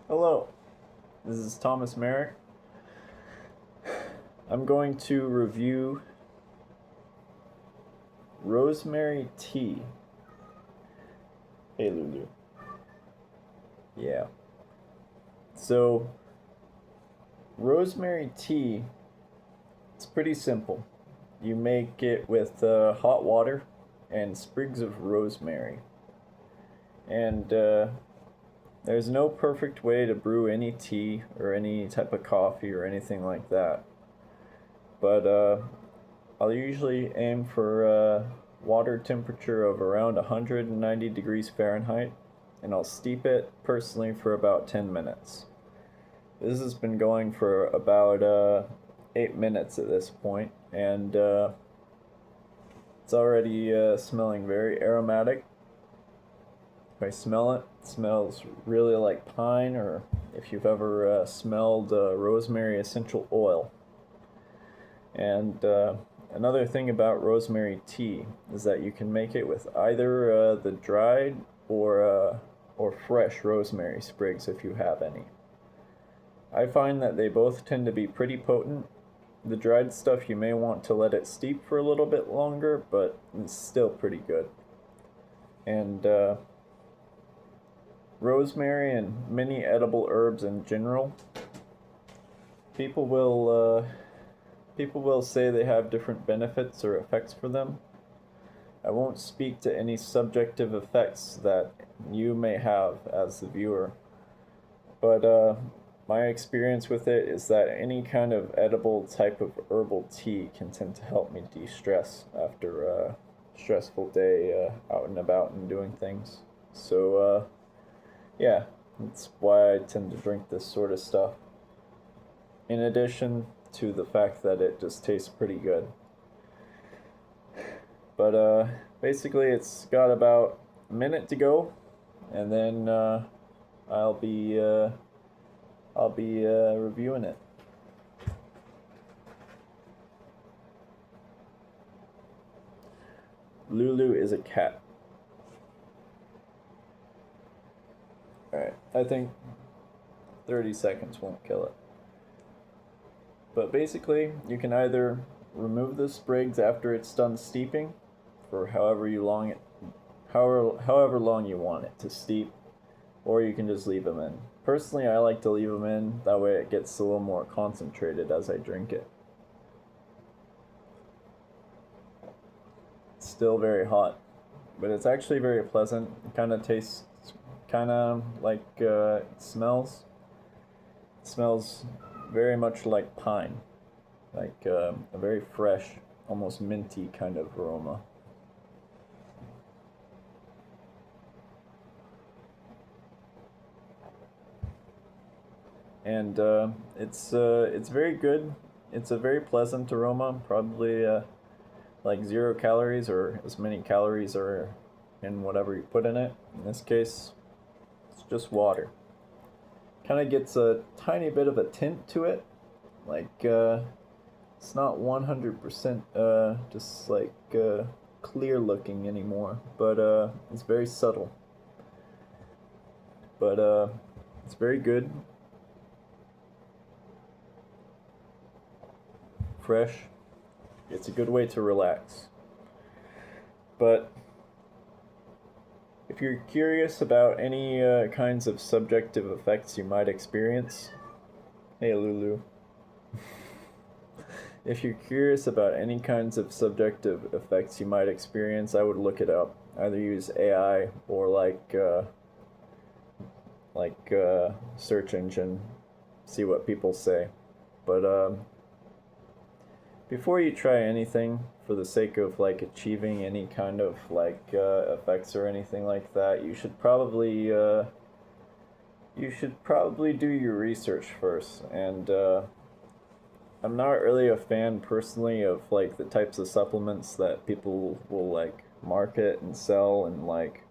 Hello, this is Thomas Merrick. I'm going to review rosemary tea. Hey Lulu. Yeah. So, rosemary tea, it's pretty simple. You make it with hot water and sprigs of rosemary. And there's no perfect way to brew any tea or any type of coffee or anything like that. But I'll usually aim for water temperature of around 190 degrees Fahrenheit, and I'll steep it personally for about 10 minutes. This has been going for about 8 minutes at this point, and it's already smelling very aromatic. If I smell it, it smells really like pine, or if you've ever smelled rosemary essential oil. And another thing about rosemary tea is that you can make it with either the dried or fresh rosemary sprigs if you have any. I find that they both tend to be pretty potent. The dried stuff you may want to let it steep for a little bit longer, but it's still pretty good. And rosemary and many edible herbs in general, people will say they have different benefits or effects for them. I won't speak to any subjective effects that you may have as the viewer, but my experience with it is that any kind of edible type of herbal tea can tend to help me de-stress after a stressful day out and about and doing things. So, yeah, that's why I tend to drink this sort of stuff. In addition to the fact that it just tastes pretty good. But basically it's got about a minute to go, and then I'll be reviewing it. Lulu is a cat. Alright, I think 30 seconds won't kill it. But basically, you can either remove the sprigs after it's done steeping for however long you want it to steep, or you can just leave them in. Personally, I like to leave them in, that way it gets a little more concentrated as I drink it. It's still very hot, but it's actually very pleasant. It kind of tastes kind of like it smells. It smells very much like pine, like a very fresh, almost minty kind of aroma. And it's very good. It's a very pleasant aroma, probably like 0 calories, or as many calories are in whatever you put in it. In this case, it's just water. Kind of gets a tiny bit of a tint to it, like it's not 100% just like clear looking anymore, but it's very subtle. But it's very good, fresh. It's a good way to relax. But if you're curious about any kinds of subjective effects you might experience, hey Lulu. If you're curious about any kinds of subjective effects you might experience, I would look it up. Either use AI or search engine, see what people say. But before you try anything, for the sake of like achieving any kind of like effects or anything like that, you should probably do your research first. And I'm not really a fan personally of like the types of supplements that people will like market and sell and like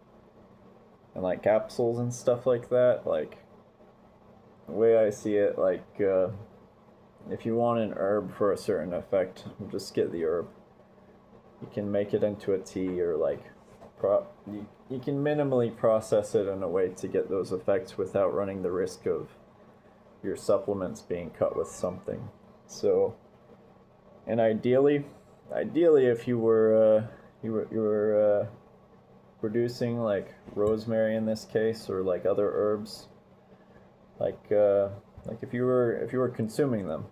capsules and stuff like that. Like, the way I see it, like if you want an herb for a certain effect, just get the herb. You can make it into a tea, or like you can minimally process it in a way to get those effects without running the risk of your supplements being cut with something. So, and ideally, if you were producing like rosemary in this case, or like other herbs, like if you were consuming them,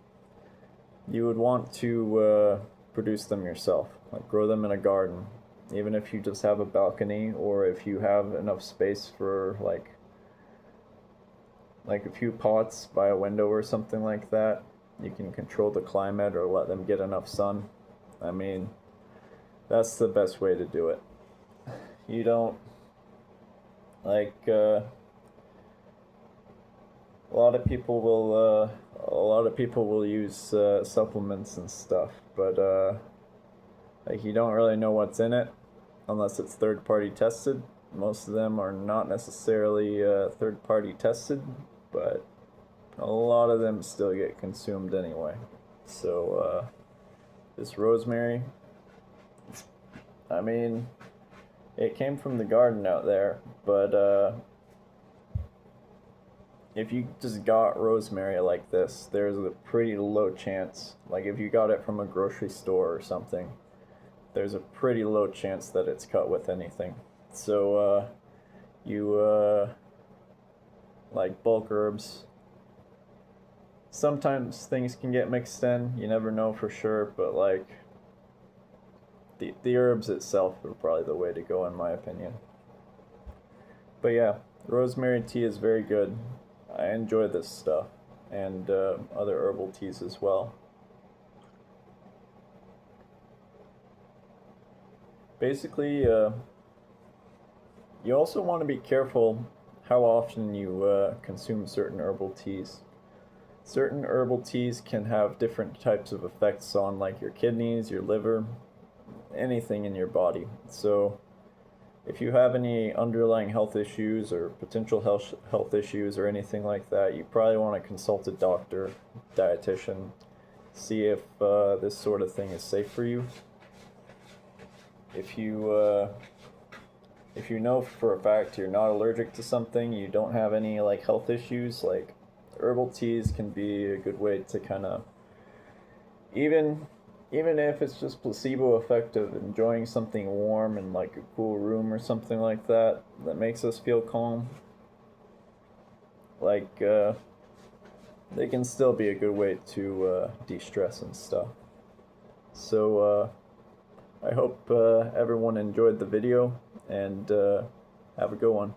you would want to produce them yourself, like grow them in a garden, even if you just have a balcony, or if you have enough space for like a few pots by a window or something like that. You can control the climate or let them get enough sun. I mean, that's the best way to do it. You don't like a lot of people will use supplements and stuff, but like, you don't really know what's in it unless it's third party tested. Most of them are not necessarily third party tested, but a lot of them still get consumed anyway. So this rosemary, I mean, it came from the garden out there, but if you just got rosemary like this, there's a pretty low chance, like if you got it from a grocery store or something, there's a pretty low chance that it's cut with anything. So like bulk herbs, sometimes things can get mixed in, you never know for sure, but like the herbs itself are probably the way to go in my opinion. But yeah, rosemary tea is very good. I enjoy this stuff, and other herbal teas as well. Basically, you also want to be careful how often you consume certain herbal teas. Certain herbal teas can have different types of effects on like your kidneys, your liver, anything in your body. So if you have any underlying health issues or potential health issues or anything like that, you probably want to consult a doctor, dietitian, see if this sort of thing is safe for you. If you know for a fact you're not allergic to something, you don't have any like health issues, like herbal teas can be a good way to kind of, even if it's just placebo effect of enjoying something warm in like a cool room or something like that makes us feel calm, like they can still be a good way to de-stress and stuff. So I hope everyone enjoyed the video, and have a good one.